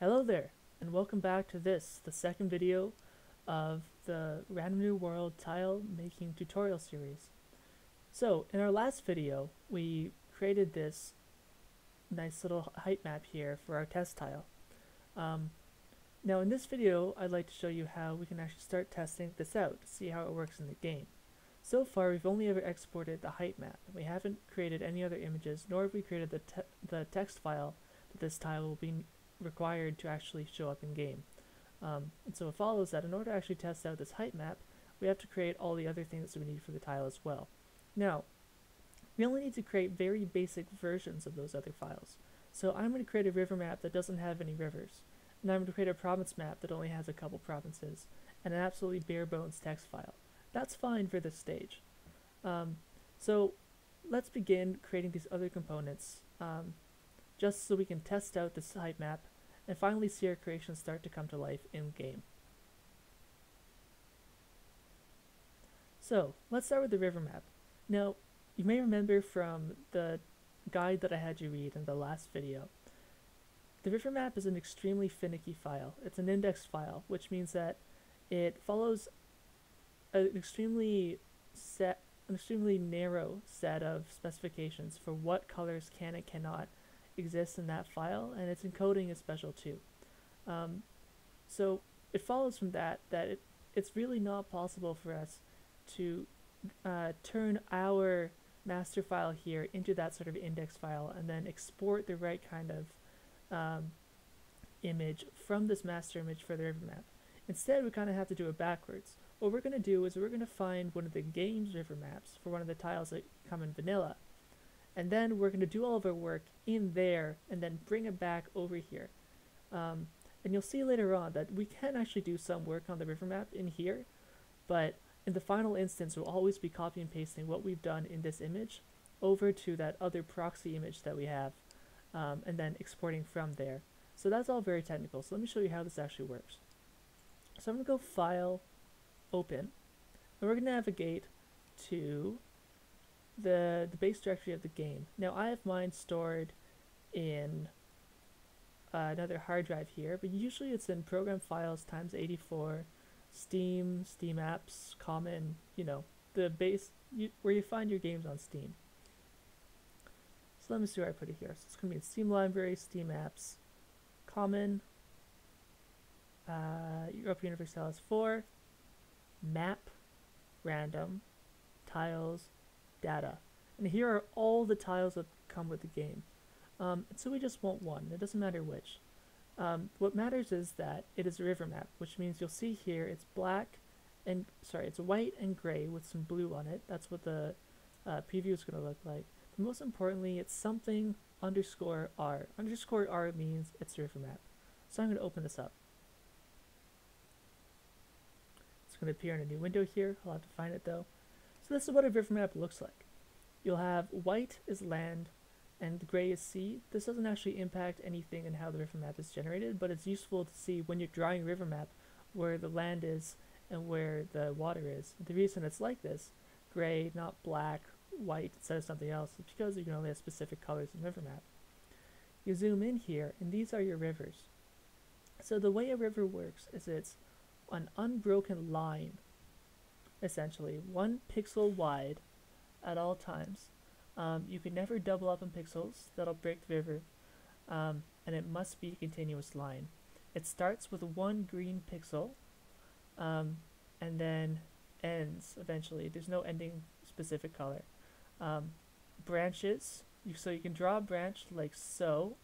Hello there, and welcome back to the second video of the Random New World tile making tutorial series. So, in our last video, we created this nice little height map here for our test tile. Now in this video, I'd like to show you how we can actually start testing this out to see how it works in the game. So far, we've only ever exported the height map. We haven't created any other images, nor have we created the text file that this tile will be required to actually show up in game. And so it follows that in order to actually test out this height map, we have to create all the other things that we need for the tile as well. Now, we only need to create very basic versions of those other files. So I'm going to create a river map that doesn't have any rivers, and I'm going to create a province map that only has a couple provinces, and an absolutely bare bones text file. That's fine for this stage. So let's begin creating these other components, just so we can test out this height map and finally see our creations start to come to life in game. So let's start with the river map. Now, you may remember from the guide that I had you read in the last video, the river map is an extremely finicky file. It's an index file, which means that it follows an extremely narrow set of specifications for what colors can and cannot exist in that file, and its encoding is special too. So it follows from that it's really not possible for us to turn our master file here into that sort of index file and then export the right kind of image from this master image for the river map. Instead, we kind of have to do it backwards. What we're going to do is we're going to find one of the game's river maps for one of the tiles that come in vanilla, and then we're going to do all of our work in there and then bring it back over here. And you'll see later on that we can actually do some work on the river map in here, but in the final instance we'll always be copy and pasting what we've done in this image over to that other proxy image that we have, and then exporting from there. So that's all very technical, so let me show you how this actually works. So I'm going to go File, Open, and we're going to navigate to the base directory of the game. Now I have mine stored in another hard drive here, but usually it's in Program Files times 84, Steam, Steam Apps, Common, you know, the base, where you find your games on Steam. So let me see where I put it here. So it's going to be in Steam Library, Steam Apps, Common, Europe Universalis 4, Map, Random, Tiles, Data. And here are all the tiles that come with the game. And so we just want one. It doesn't matter which. What matters is that it is a river map, which means you'll see here it's it's white and gray with some blue on it. That's what the preview is going to look like. But most importantly, it's something _R. _R means it's a river map. So I'm going to open this up. It's going to appear in a new window here. I'll have to find it though. So this is what a river map looks like. You'll have white is land and gray is sea. This doesn't actually impact anything in how the river map is generated, but it's useful to see when you're drawing a river map where the land is and where the water is. The reason it's like this, gray, not black, white instead of something else, is because you can only have specific colors in river map. You zoom in here and these are your rivers. So the way a river works is it's an unbroken line, essentially 1 pixel wide at all times. You can never double up in pixels, that'll break the river, and it must be a continuous line. It starts with 1 green pixel, and then ends eventually. There's no ending specific color. Branches, so you can draw a branch like so,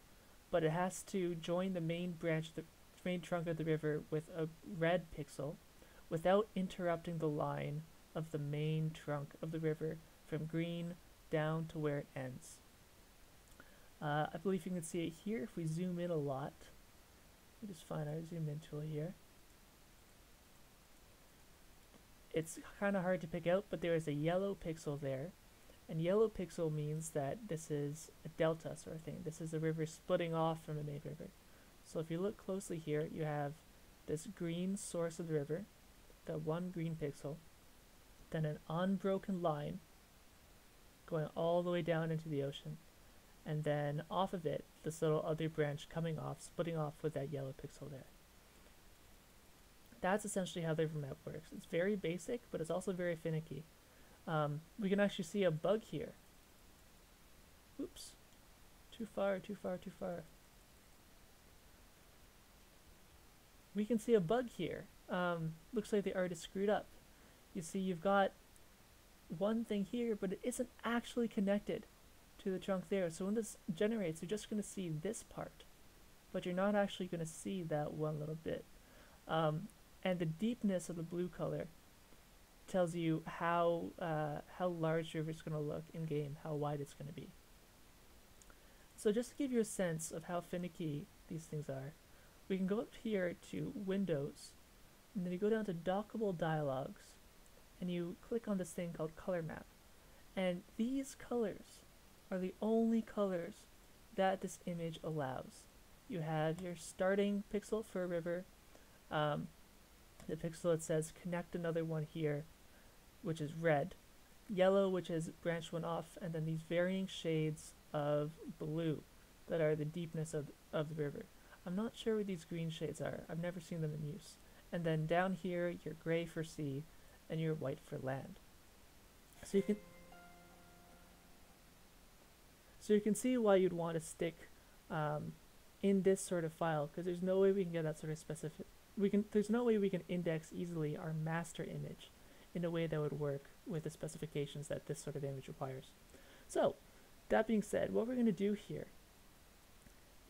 but it has to join the main branch, the main trunk of the river with a red pixel without interrupting the line of the main trunk of the river from green down to where it ends. I believe you can see it here if we zoom in a lot. Let me just find our zoom in tool here. It's kind of hard to pick out, but there is a yellow pixel there, and yellow pixel means that this is a delta sort of thing. This is a river splitting off from the main river. So if you look closely here, you have this green source of the river, the 1 green pixel, then an unbroken line going all the way down into the ocean, and then off of it, this little other branch coming off, splitting off with that yellow pixel there. That's essentially how the rivermap works. It's very basic, but it's also very finicky. We can actually see a bug here. Oops. Too far, too far, too far. We can see a bug here. Looks like the art is screwed up. You see you've got one thing here, but it isn't actually connected to the trunk there. So when this generates, you're just going to see this part, but you're not actually going to see that one little bit. And the deepness of the blue color tells you how large the river is going to look in game, how wide it's going to be. So just to give you a sense of how finicky these things are, we can go up here to Windows, and then you go down to Dockable Dialogues, and you click on this thing called Color Map. And these colors are the only colors that this image allows. You have your starting pixel for a river, the pixel that says connect another one here, which is red, yellow, which is branch one off, and then these varying shades of blue that are the deepness of the river. I'm not sure what these green shades are. I've never seen them in use. And then down here, your gray for sea, and your white for land. So you can see why you'd want to stick in this sort of file, because there's no way we can get that sort of specific. There's no way we can index easily our master image in a way that would work with the specifications that this sort of image requires. So, that being said, what we're going to do here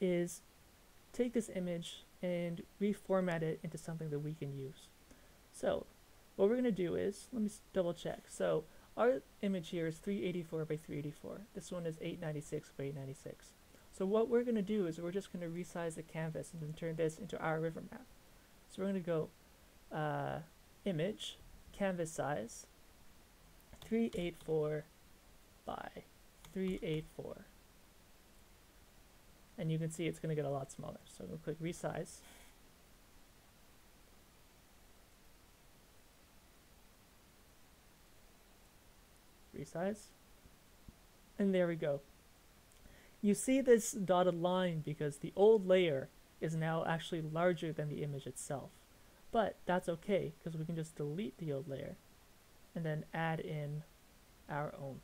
is take this image and reformat it into something that we can use. So, what we're going to do is, let me double check. So, our image here is 384 by 384. This one is 896 by 896. So what we're going to do is we're just going to resize the canvas and then turn this into our river map. So we're going to go image, canvas size, 384 by 384. And you can see it's going to get a lot smaller. So we'll click resize. Resize. And there we go. You see this dotted line because the old layer is now actually larger than the image itself. But that's okay, because we can just delete the old layer and then add in our own.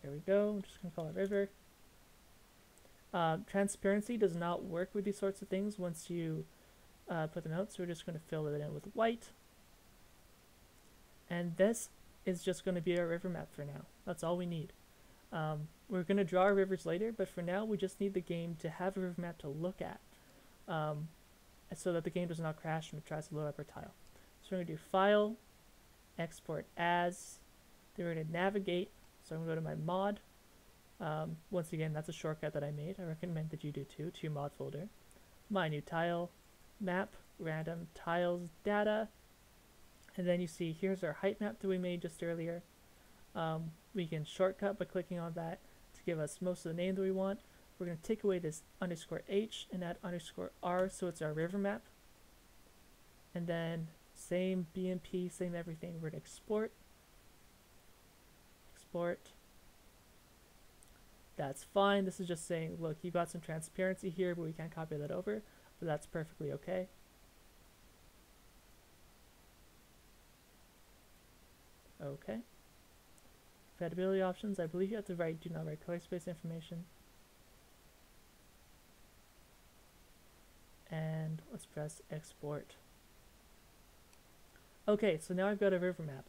There we go. I'm just going to call it river. Transparency does not work with these sorts of things once you put them out, so we're just going to fill it in with white. And this is just going to be our river map for now. That's all we need. We're going to draw our rivers later, but for now we just need the game to have a river map to look at, so that the game does not crash when it tries to load up our tile. So we're going to do File, Export As, then we're going to navigate, so I'm going to go to my mod. Once again, that's a shortcut that I made. I recommend that you do too, to your mod folder. My new tile, map, random, tiles, data, and then you see here's our height map that we made just earlier. We can shortcut by clicking on that to give us most of the name that we want. We're going to take away this _h and add _r, so it's our river map. And then same BMP, same everything. We're going to export. That's fine. This is just saying, look, you've got some transparency here, but we can't copy that over. But that's perfectly okay. Okay. Compatibility options, I believe you have to write do not write color space information. And let's press export. Okay, so now I've got a river map.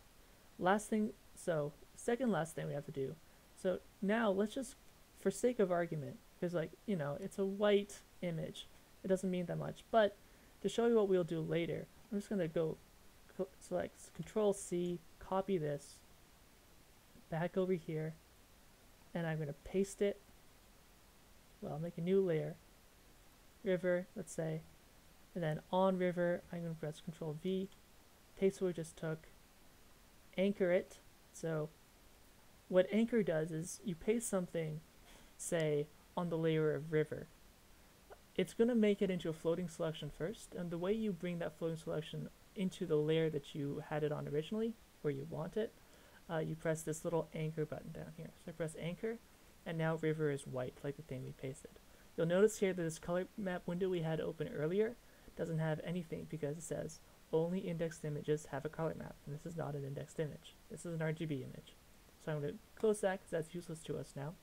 Second last thing we have to do. So now let's just, for sake of argument, because it's a white image, it doesn't mean that much, but to show you what we'll do later, I'm just going to go select Control C, copy this, back over here, and I'm going to paste it. Well, make a new layer, river, let's say, and then on river, I'm going to press Control V, paste what we just took, anchor it. So what anchor does is you paste something, say, on the layer of river. It's going to make it into a floating selection first, and the way you bring that floating selection into the layer that you had it on originally, where you want it, you press this little anchor button down here. So I press anchor, and now river is white, like the thing we pasted. You'll notice here that this color map window we had open earlier doesn't have anything because it says only indexed images have a color map, and this is not an indexed image. This is an RGB image. So I'm going to close that because that's useless to us now.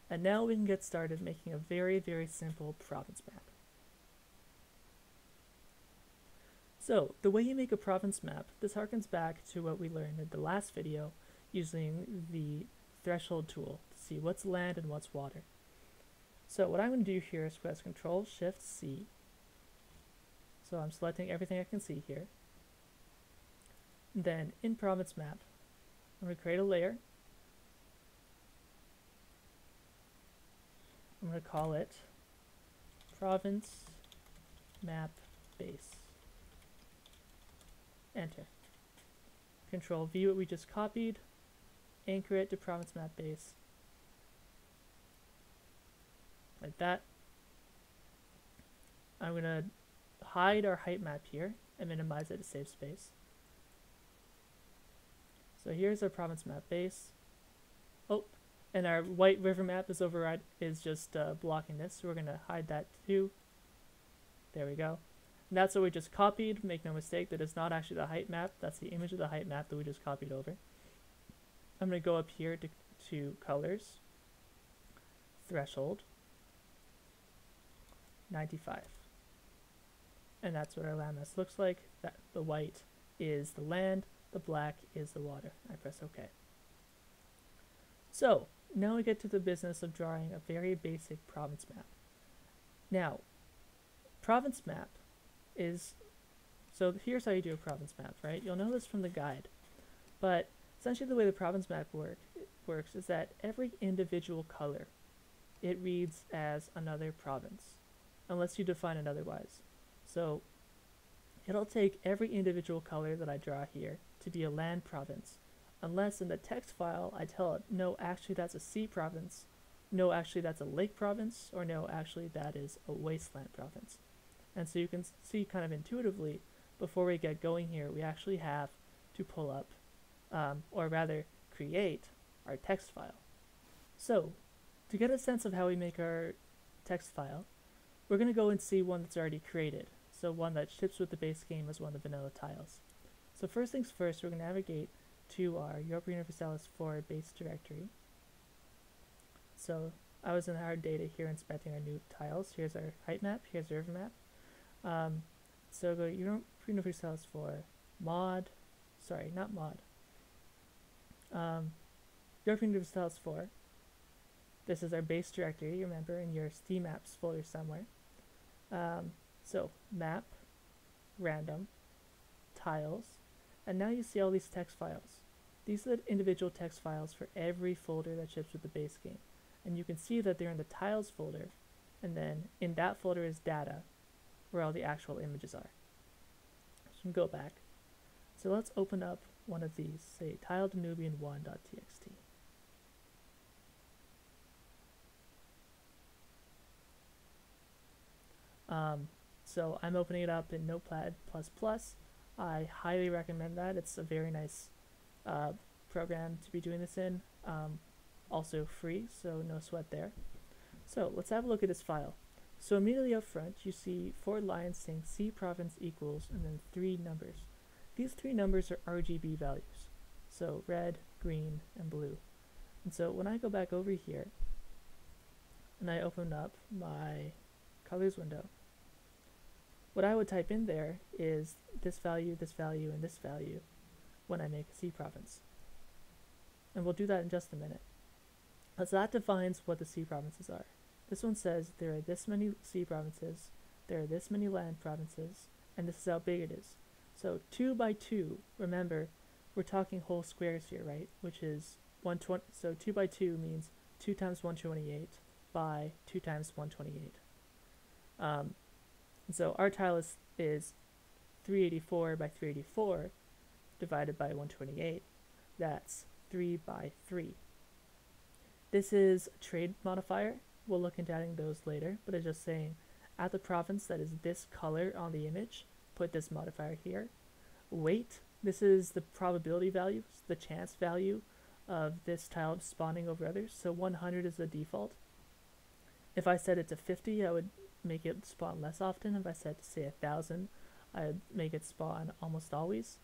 And now we can get started making a very, very simple province map. So the way you make a province map, this harkens back to what we learned in the last video using the threshold tool to see what's land and what's water. So what I'm going to do here is press Control-Shift-C. So I'm selecting everything I can see here. And then in province map, I'm going to create a layer. I'm going to call it province map base. Enter. Control V what we just copied, anchor it to province map base. Like that. I'm going to hide our height map here and minimize it to save space. So here's our province map base. Oh, and our white river map is just blocking this, so we're going to hide that too. There we go. And that's what we just copied. Make no mistake, that is not actually the height map. That's the image of the height map that we just copied over. I'm going to go up here to colors, threshold, 95. And that's what our landmass looks like. That the white is the land, the black is the water. I press OK. So now we get to the business of drawing a very basic province map. Now, province map is, so here's how you do a province map, right? You'll know this from the guide, but essentially the way the province map works is that every individual color, it reads as another province, unless you define it otherwise. So it'll take every individual color that I draw here to be a land province, unless in the text file I tell it, no, actually that's a sea province, no, actually that's a lake province, or no, actually that is a wasteland province. And so you can see kind of intuitively, before we get going here, we actually have to pull up, or rather create, our text file. So to get a sense of how we make our text file, we're going to go and see one that's already created. So one that ships with the base game as one of the vanilla tiles. So first things first, we're going to navigate to our Europa Universalis 4 base directory. So I was in our data here inspecting our new tiles. Here's our height map, here's our river map. So go Europa Universalis 4 mod, sorry, not mod. Europa Universalis 4. This is our base directory, you remember, in your Steam Apps folder somewhere. So map, random, tiles, and now you see all these text files. These are the individual text files for every folder that ships with the base game. And you can see that they're in the tiles folder, and then in that folder is data, where all the actual images are. So we can go back. So let's open up one of these, say tiledanubian1.txt. So I'm opening it up in NOTEPAD++. I highly recommend that. It's a very nice program to be doing this in. Also free, so no sweat there. So let's have a look at this file. So immediately up front, you see 4 lines saying C province equals, and then 3 numbers. These 3 numbers are RGB values. So red, green, and blue. And so when I go back over here, and I open up my colors window, what I would type in there is this value, and this value when I make a C province. And we'll do that in just a minute. So that defines what the C provinces are. This one says there are this many C provinces, there are this many land provinces, and this is how big it is. So 2 by 2, remember, we're talking whole squares here, right? Which is 120, so 2 by 2 means 2 times 128 by 2 times 128. And so our tile is 384 by 384 divided by 128. That's 3 by 3. This is a trade modifier. We'll look into adding those later, but it's just saying at the province that is this color on the image, put this modifier here. Weight, this is the probability value, the chance value of this tile spawning over others. So 100 is the default. If I set it to 50, I would make it spawn less often. If I set to say 1,000, I'd make it spawn almost always.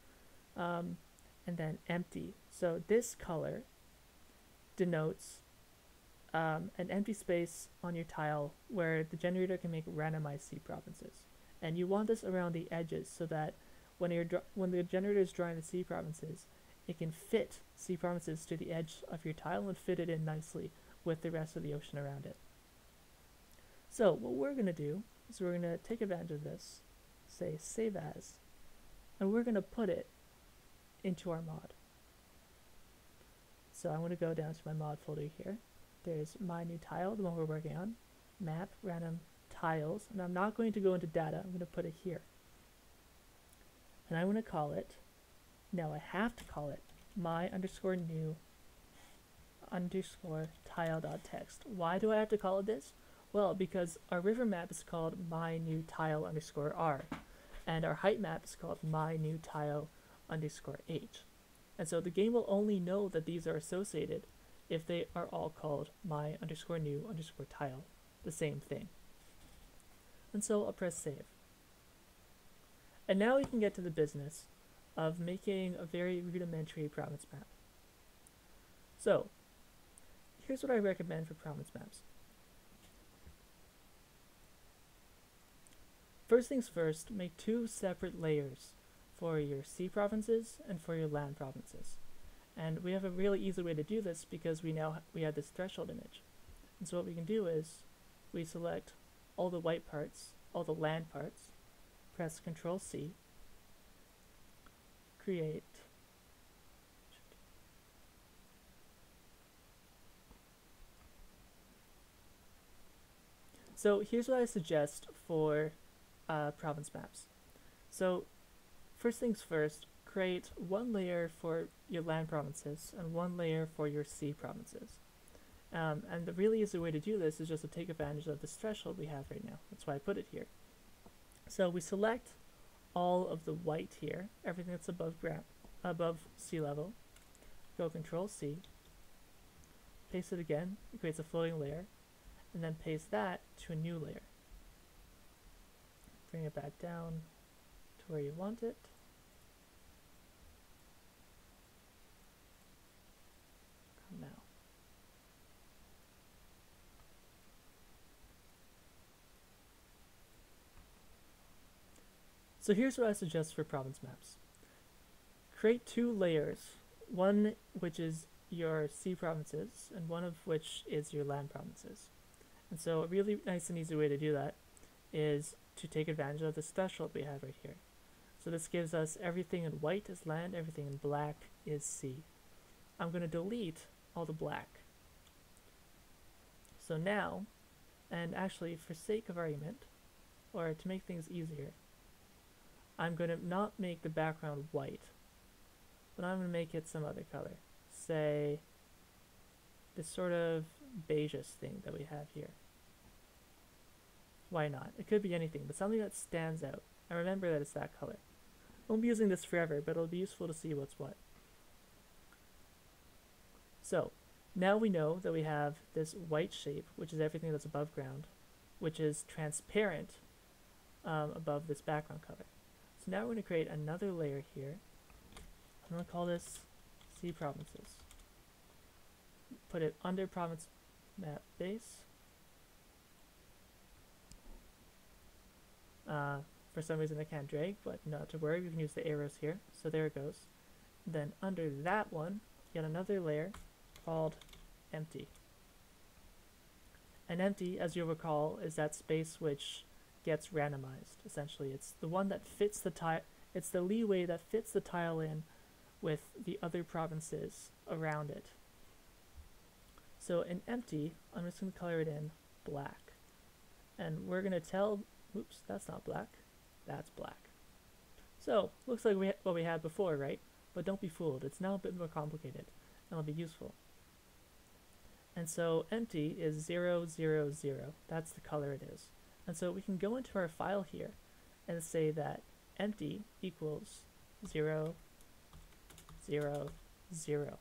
And then empty. So this color denotes an empty space on your tile where the generator can make randomized C provinces. And you want this around the edges so that when the generator is drawing the C provinces, it can fit C provinces to the edge of your tile and fit it in nicely with the rest of the ocean around it. So what we're going to do is we're going to take advantage of this, say save as, and we're going to put it into our mod. So I'm going to go down to my mod folder here. There's my new tile, the one we're working on, map, random tiles, and I'm not going to go into data, I'm going to put it here. And I'm going to call it, now I have to call it, my underscore new underscore tile.text. Why do I have to call it this? Well, because our river map is called my new tile underscore r, and our height map is called my new tile underscore h. And so the game will only know that these are associated if they are all called my underscore new underscore tile, the same thing. And so I'll press save. And now we can get to the business of making a very rudimentary province map. So here's what I recommend for province maps. First things first, make 2 separate layers for your sea provinces and for your land provinces. And we have a really easy way to do this because we have this threshold image. And so what we can do is we select all the white parts, all the land parts, press Ctrl C, create, so here's what I suggest for province maps. So first things first, create 1 layer for your land provinces and 1 layer for your sea provinces. And the really easy way to do this is just to take advantage of this threshold we have right now. That's why I put it here. So we select all of the white here, everything that's above sea level, go Control C, paste it again, it creates a floating layer, and then paste that to a new layer. Bring it back down to where you want it. Come now. So here's what I suggest for province maps. Create 2 layers, one which is your sea provinces and one of which is your land provinces. And so a really nice and easy way to do that is to take advantage of this threshold we have right here. So this gives us everything in white is land, everything in black is sea. I'm going to delete all the black. So now, and actually for sake of argument, or to make things easier, I'm going to not make the background white, but I'm going to make it some other color. Say, this sort of beigeish thing that we have here. Why not? It could be anything, but something that stands out. And remember that it's that color. I won't be using this forever, but it'll be useful to see what's what. So, now we know that we have this white shape, which is everything that's above ground, which is transparent above this background color. So now we're going to create another layer here. I'm going to call this Sea Provinces. Put it under province map base. For some reason I can't drag, but not to worry, we can use the arrows here. So there it goes. Then under that one, yet another layer called empty. And empty, as you'll recall, is that space which gets randomized. Essentially, it's the one that fits the tile. It's the leeway that fits the tile in with the other provinces around it. So in empty, I'm just going to color it in black. And we're going to tell, oops, that's not black, that's black. So, looks like what we had before, right? But don't be fooled, it's now a bit more complicated, and it'll be useful. And so empty is 0, 0, 0. That's the color it is. And so we can go into our file here and say that empty equals 0, 0, 0.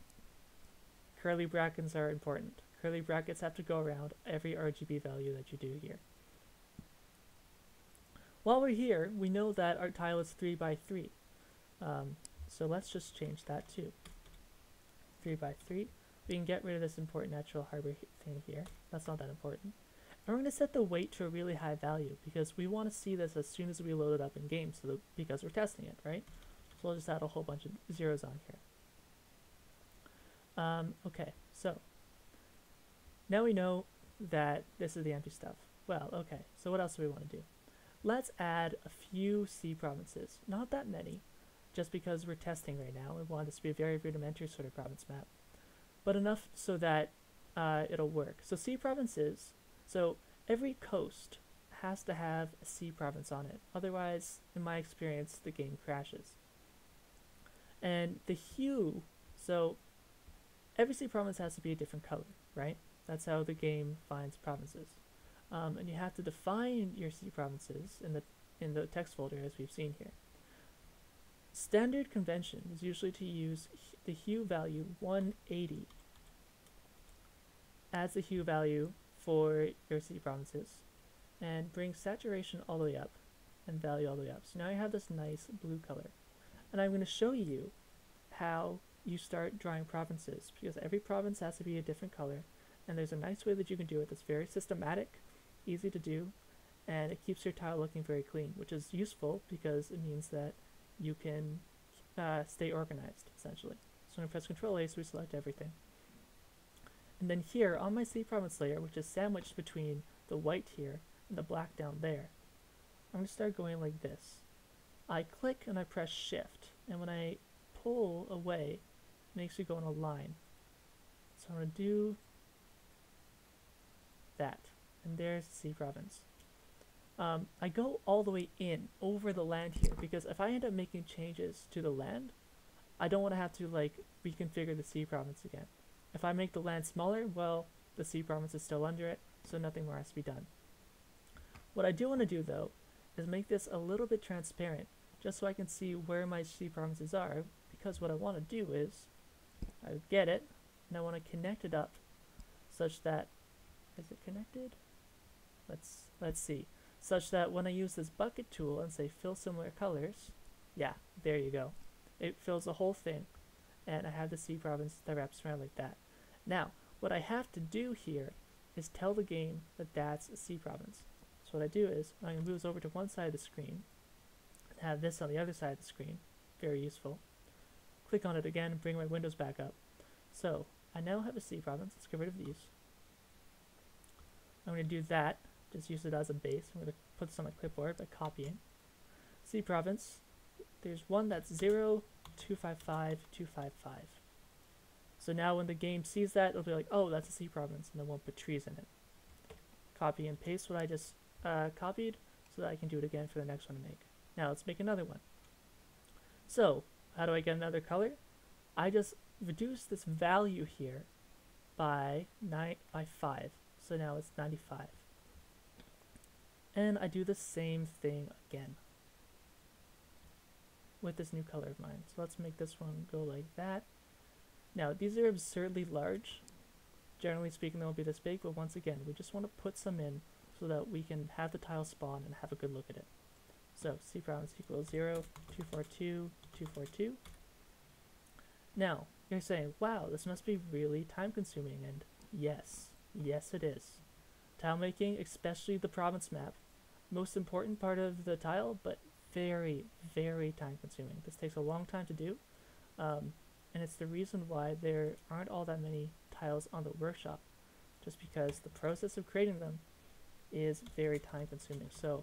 curly brackets are important. Curly brackets have to go around every RGB value that you do here. While we're here, we know that our tile is 3 by 3. So let's just change that too. 3 by 3. We can get rid of this important natural harbor thing here. That's not that important. And we're going to set the weight to a really high value because we want to see this as soon as we load it up in game, because we're testing it, right? So we'll just add a whole bunch of zeros on here. Okay, so now we know that this is the empty stuff. Well, okay, so what else do we want to do? Let's add a few C provinces. Not that many, just because we're testing right now. We want this to be a very rudimentary sort of province map, but enough so that it'll work. So C provinces, so every coast has to have a C province on it. Otherwise, in my experience, the game crashes. And the hue, so every C province has to be a different color, right? That's how the game finds provinces. And you have to define your C provinces in the text folder as we've seen here. Standard convention is usually to use the hue value 180 as the hue value for your C provinces and bring saturation all the way up and value all the way up. So now you have this nice blue color. And I'm going to show you how you start drawing provinces because every province has to be a different color, and there's a nice way that you can do it that's very systematic, easy to do, and it keeps your tile looking very clean, which is useful because it means that you can stay organized, essentially. So I'm going to press Ctrl A so we select everything. And then here on my C province layer, which is sandwiched between the white here and the black down there, I'm going to start going like this. I click and I press Shift, and when I pull away, it makes me go in a line. So I'm going to do that, and there's the C province. I go all the way in over the land here because if I end up making changes to the land, I don't want to have to like reconfigure the C province again. If I make the land smaller, well, the C province is still under it, so nothing more has to be done. What I do want to do though is make this a little bit transparent just so I can see where my C provinces are, because what I want to do is I get it and I want to connect it up such that, is it connected? Let's see. Such that when I use this bucket tool and say fill similar colors, yeah, there you go. It fills the whole thing, and I have the C province that wraps around like that. Now, what I have to do here is tell the game that that's a C province. So what I do is I'm going to move this over to one side of the screen and have this on the other side of the screen. Very useful. Click on it again and bring my windows back up. So I now have a C province. Let's get rid of these. I'm going to do that. Just use it as a base. I'm going to put this on my clipboard by copying. C province. There's one that's 0, 255, 255. So now when the game sees that, it'll be like, oh, that's a C province, and it won't put trees in it. Copy and paste what I just copied so that I can do it again for the next one to make. Now let's make another one. So how do I get another color? I just reduce this value here by 5. So now it's 95. And I do the same thing again with this new color of mine. So let's make this one go like that. Now these are absurdly large. Generally speaking, they won't be this big, but once again, we just want to put some in so that we can have the tile spawn and have a good look at it. So C province equals 0, 242, 242. Now, you're saying, wow, this must be really time consuming, and yes, it is. Tile making, especially the province map, most important part of the tile, but very, very time consuming. This takes a long time to do, and it's the reason why there aren't all that many tiles on the workshop, just because the process of creating them is very time consuming. So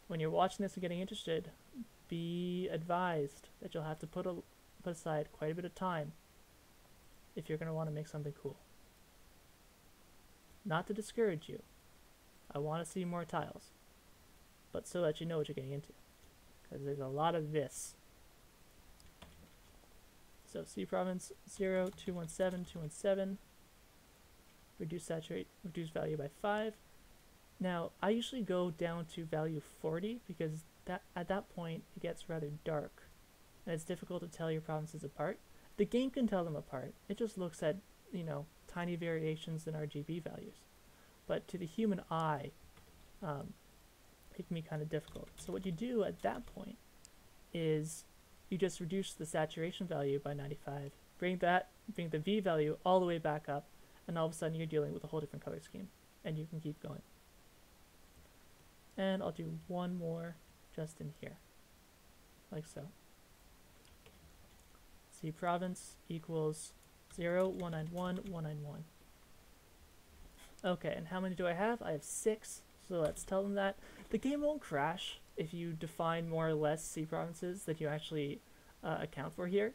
when you're watching this and getting interested, be advised that you'll have to put aside quite a bit of time if you're going to want to make something cool. Not to discourage you, I want to see more tiles, but so that you know what you're getting into, because there's a lot of this. So C province 0, 217, 217, reduce value by 5. Now I usually go down to value 40 because at that point it gets rather dark and it's difficult to tell your provinces apart. The game can tell them apart. It just looks at tiny variations in RGB values. But to the human eye, it can be kind of difficult. So what you do at that point is you just reduce the saturation value by 95, bring the V value all the way back up, and all of a sudden you're dealing with a whole different color scheme, and you can keep going. And I'll do one more just in here, like so. C province equals 0, 191, 191. Okay, and how many do I have? I have 6, so let's tell them that. The game won't crash if you define more or less C provinces that you actually account for here,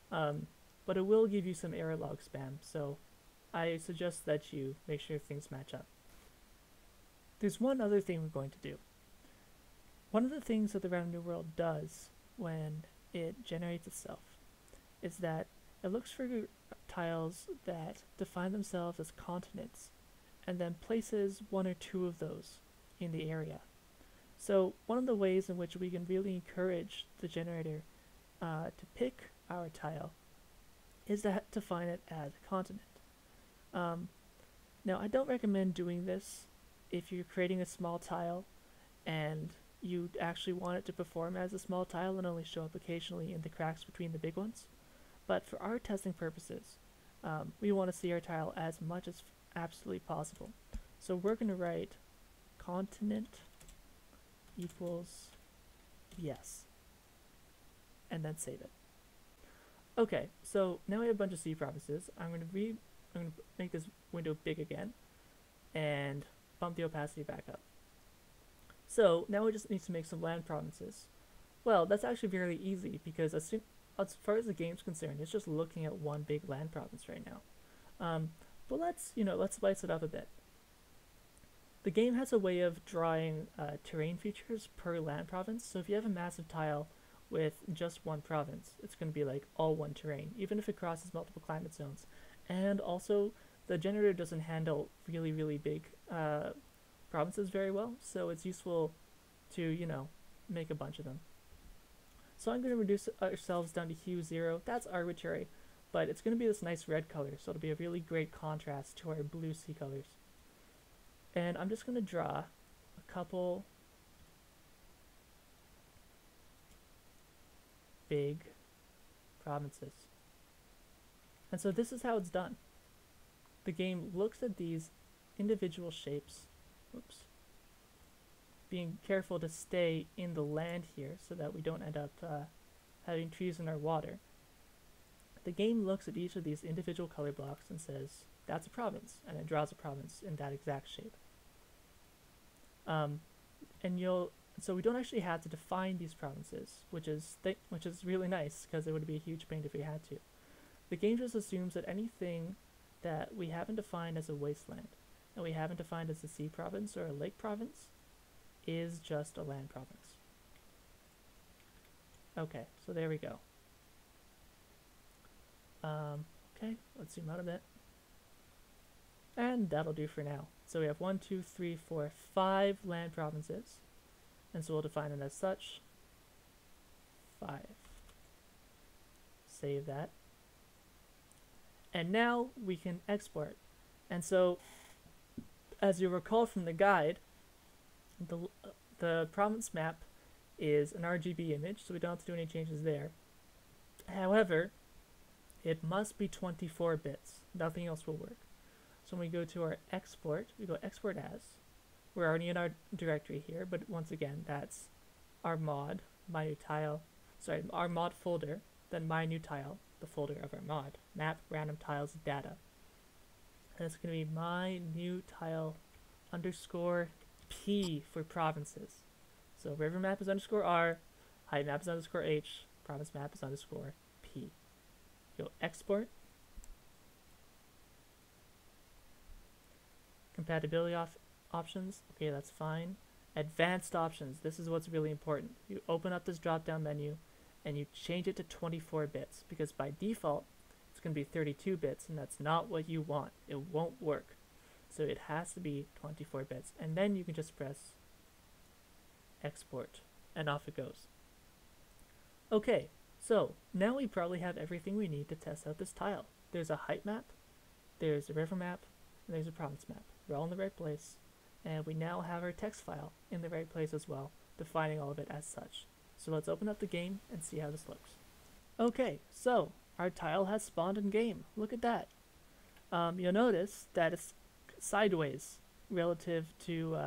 but it will give you some error log spam, so I suggest that you make sure things match up. There's one other thing we're going to do. One of the things that the RNW world does when it generates itself is that it looks for tiles that define themselves as continents and then places 1 or 2 of those in the area. So one of the ways in which we can really encourage the generator to pick our tile is to define it as a continent. Now I don't recommend doing this if you're creating a small tile and you actually want it to perform as a small tile and only show up occasionally in the cracks between the big ones. But for our testing purposes, we want to see our tile as much as absolutely possible. So we're going to write continent equals yes, and then save it. Okay, so now we have a bunch of C provinces. I'm going to make this window big again and bump the opacity back up. So now we just need to make some land provinces. Well, that's actually very easy because as far as the game's concerned, it's just looking at one big land province right now. But let's spice it up a bit. The game has a way of drawing terrain features per land province. So if you have a massive tile with just one province, it's going to be like all one terrain, even if it crosses multiple climate zones. And also, the generator doesn't handle really, really big provinces very well, so it's useful to, make a bunch of them. So I'm going to reduce ourselves down to hue 0. That's arbitrary, but it's going to be this nice red color, so it'll be a really great contrast to our blue sea colors. And I'm just going to draw a couple big provinces. And so this is how it's done. The game looks at these individual shapes, being careful to stay in the land here so that we don't end up having trees in our water. The game looks at each of these individual color blocks and says, that's a province, and it draws a province in that exact shape. So we don't actually have to define these provinces, which is really nice because it would be a huge pain if we had to. The game just assumes that anything that we haven't defined as a wasteland and we haven't defined as a sea province or a lake province is just a land province. Okay, so there we go. Okay, let's zoom out a bit. And that'll do for now. So we have 1, 2, 3, 4, 5 land provinces. And so we'll define it as such. 5. Save that. And now we can export. And so, as you recall from the guide, the province map is an RGB image, so we don't have to do any changes there. However, it must be 24 bits. Nothing else will work. So when we go to our export, we go export as. We're already in our directory here, but once again, that's our mod, my new tile, our mod folder, then my new tile, the folder of our mod, map random tiles data. And it's going to be my new tile underscore P for provinces. So rivermap is underscore R, heightmap is underscore H, province map is underscore P. Go export. Compatibility options, okay, that's fine. Advanced options, this is what's really important. You open up this drop down menu and you change it to 24 bits because by default it's going to be 32 bits and that's not what you want. It won't work. So it has to be 24 bits and then you can just press export and off it goes. Okay, so now we probably have everything we need to test out this tile. There's a height map there's a river map, and there's a province map. They're all in the right place, and we now have our text file in the right place as well, defining all of it as such. So let's open up the game and see how this looks. Okay, so our tile has spawned in game. Look at that. You'll notice that it's sideways relative to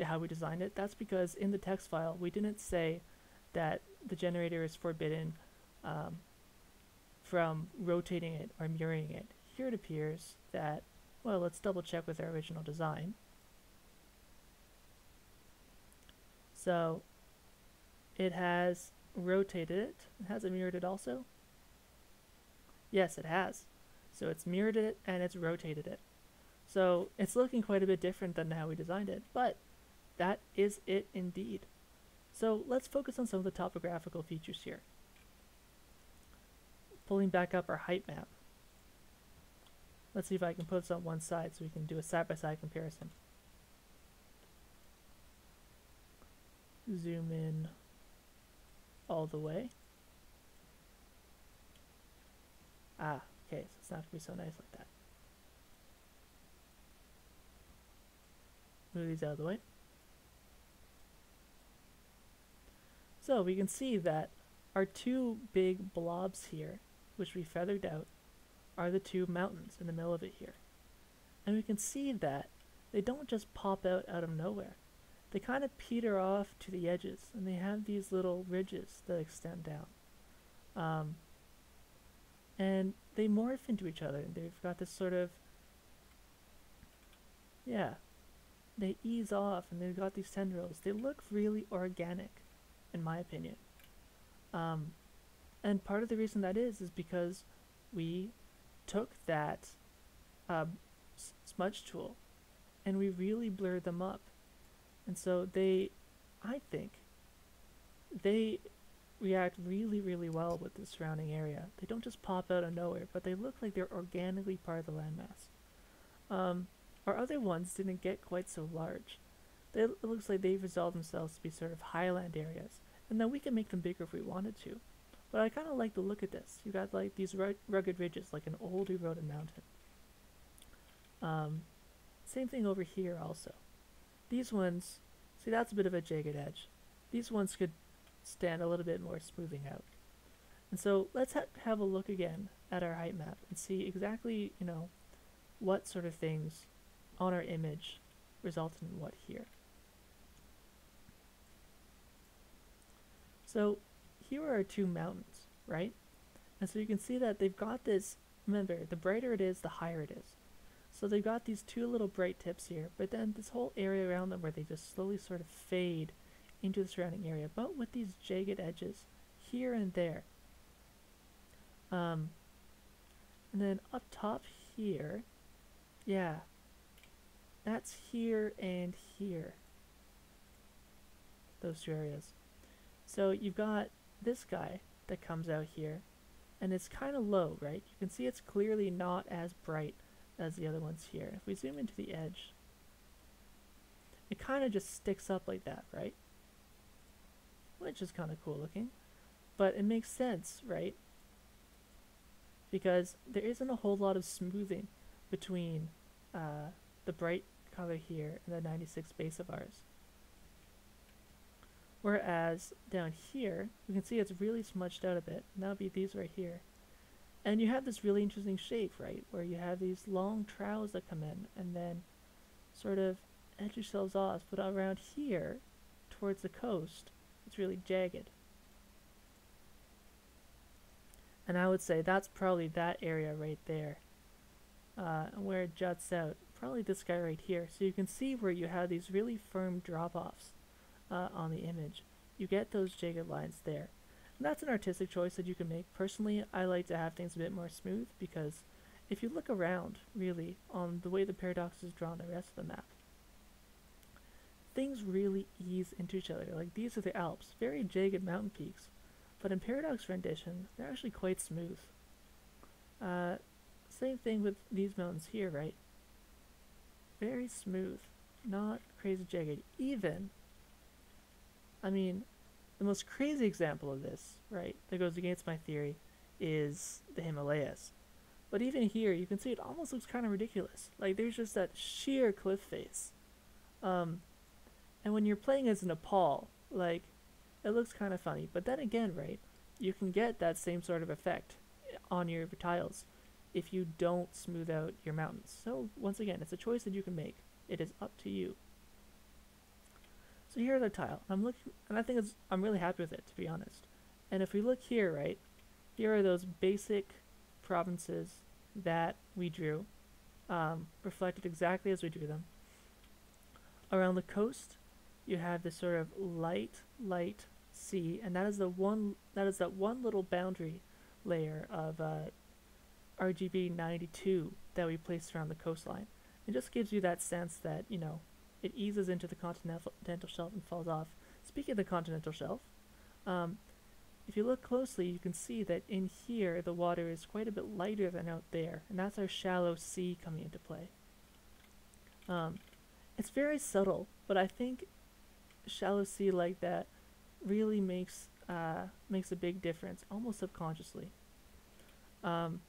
how we designed it. That's because in the text file we didn't say that the generator is forbidden from rotating it or mirroring it. Here it appears that, well, let's double check with our original design. So it has rotated it. Has it mirrored it also? Yes, it has. So it's mirrored it and it's rotated it. So it's looking quite a bit different than how we designed it, but that is it indeed. So let's focus on some of the topographical features here. Pulling back up our height map. Let's see if I can put this on one side so we can do a side-by-side comparison. Zoom in all the way. Ah, okay, so it's not going to be so nice like that. Move these out of the way. So we can see that our two big blobs here, which we feathered out, are the two mountains in the middle of it here. And we can see that they don't just pop out of nowhere. They kind of peter off to the edges, and they have these little ridges that extend down. And they morph into each other, and they've got this sort of, yeah, they ease off, and they've got these tendrils. They look really organic, in my opinion. And part of the reason that is because we took that smudge tool and we really blurred them up. And so they, I think, they react really, really well with the surrounding area. They don't just pop out of nowhere, but they look like they're organically part of the landmass. Our other ones didn't get quite so large. It looks like they've resolved themselves to be sort of highland areas, and then we can make them bigger if we wanted to. But I kind of like the look at this. You got like these rugged ridges, like an old eroded mountain. Same thing over here also. These ones, see, that's a bit of a jagged edge. These ones could stand a little bit more smoothing out. And so let's have a look again at our height map and see exactly, you know, what sort of things on our image result in what here. So here are our two mountains, right? And so you can see that they've got this, remember, the brighter it is, the higher it is. So they've got these two little bright tips here, but then this whole area around them where they just slowly sort of fade into the surrounding area, but with these jagged edges here and there. And then up top here, yeah, that's here and here, those two areas. So you've got this guy that comes out here, and it's kind of low, right? You can see it's clearly not as bright as the other ones here. If we zoom into the edge, it kind of just sticks up like that, right? Which is kind of cool looking, but it makes sense, right? Because there isn't a whole lot of smoothing between the bright color here and the 96 base of ours. Whereas down here, we can see it's really smudged out a bit, and that would be these right here. And you have this really interesting shape, right, where you have these long trowels that come in and then sort of edge yourselves off, but around here, towards the coast, it's really jagged. And I would say that's probably that area right there. And where it juts out, probably this guy right here. So you can see where you have these really firm drop-offs on the image. You get those jagged lines there. And that's an artistic choice that you can make. Personally, I like to have things a bit more smooth because if you look around, really, on the way the paradox is drawn the rest of the map, things really ease into each other. Like these are the Alps, very jagged mountain peaks, but in Paradox rendition, they're actually quite smooth. Same thing with these mountains here, right? Very smooth, not crazy jagged. Even, I mean, the most crazy example of this, right, that goes against my theory is the Himalayas. But even here, you can see it almost looks kind of ridiculous. Like there's just that sheer cliff face. Um, and when you're playing as Nepal, like it looks kind of funny. But then again, right, you can get that same sort of effect on your tiles if you don't smooth out your mountains. So once again, it's a choice that you can make. It is up to you. So here are the tile. I'm looking, and I think I'm really happy with it, to be honest. And if we look here, right, here are those basic provinces that we drew, reflected exactly as we drew them. Around the coast, you have this sort of light sea, and that is that one little boundary layer of RGB 92 that we placed around the coastline. It just gives you that sense that, you know, it eases into the continental shelf and falls off. Speaking of the continental shelf, if you look closely, you can see that in here the water is quite a bit lighter than out there, and that's our shallow sea coming into play. It's very subtle, but I think shallow sea like that really makes a big difference, almost subconsciously. And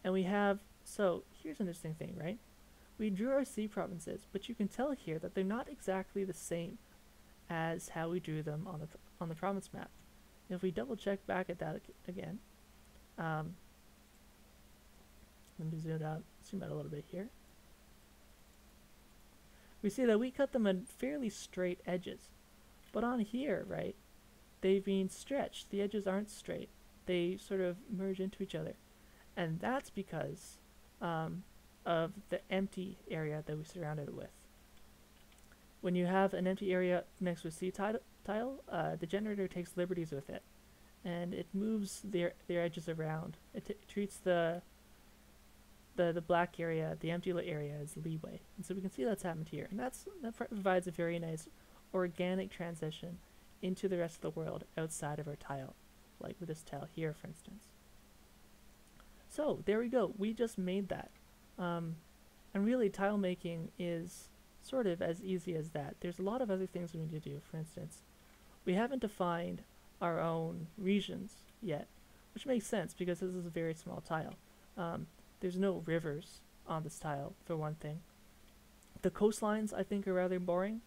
we have, so here's an interesting thing, right? We drew our sea provinces, but you can tell here that they're not exactly the same as how we drew them on the province map. If we double check back at that again, let me zoom out a little bit here. We see that we cut them at fairly straight edges, but on here, right, they've been stretched. The edges aren't straight. They sort of merge into each other, and that's because of the empty area that we surrounded it with. When you have an empty area next to a sea tile, the generator takes liberties with it, and it moves their edges around. It treats the black area, the empty area, as leeway, and so we can see that's happened here, and that provides a very nice organic transition into the rest of the world outside of our tile, like with this tile here, for instance. So there we go. We just made that, and really, tile making is sort of as easy as that. There's a lot of other things we need to do. For instance, we haven't defined our own regions yet, which makes sense because this is a very small tile. There's no rivers on this tile, for one thing. The coastlines, I think, are rather boring.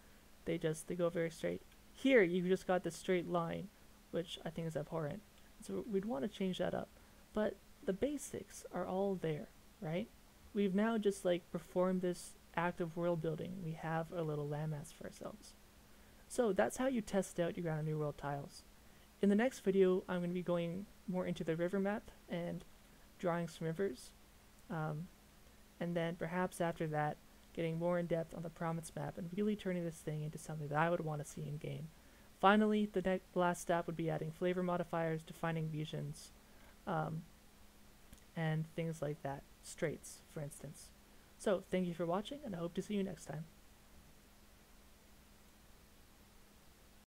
They go very straight. Here, you've just got this straight line, which I think is abhorrent. So we'd want to change that up. But the basics are all there, right? We've now just like performed this act of world building. We have a little landmass for ourselves. So that's how you test out your Ground New World tiles. In the next video, I'm going to be going more into the river map and drawing some rivers. And then perhaps after that, getting more in depth on the province map and really turning this thing into something that I would want to see in game. Finally, the last step would be adding flavor modifiers, defining regions, and things like that. Straits, for instance. So, thank you for watching, and I hope to see you next time.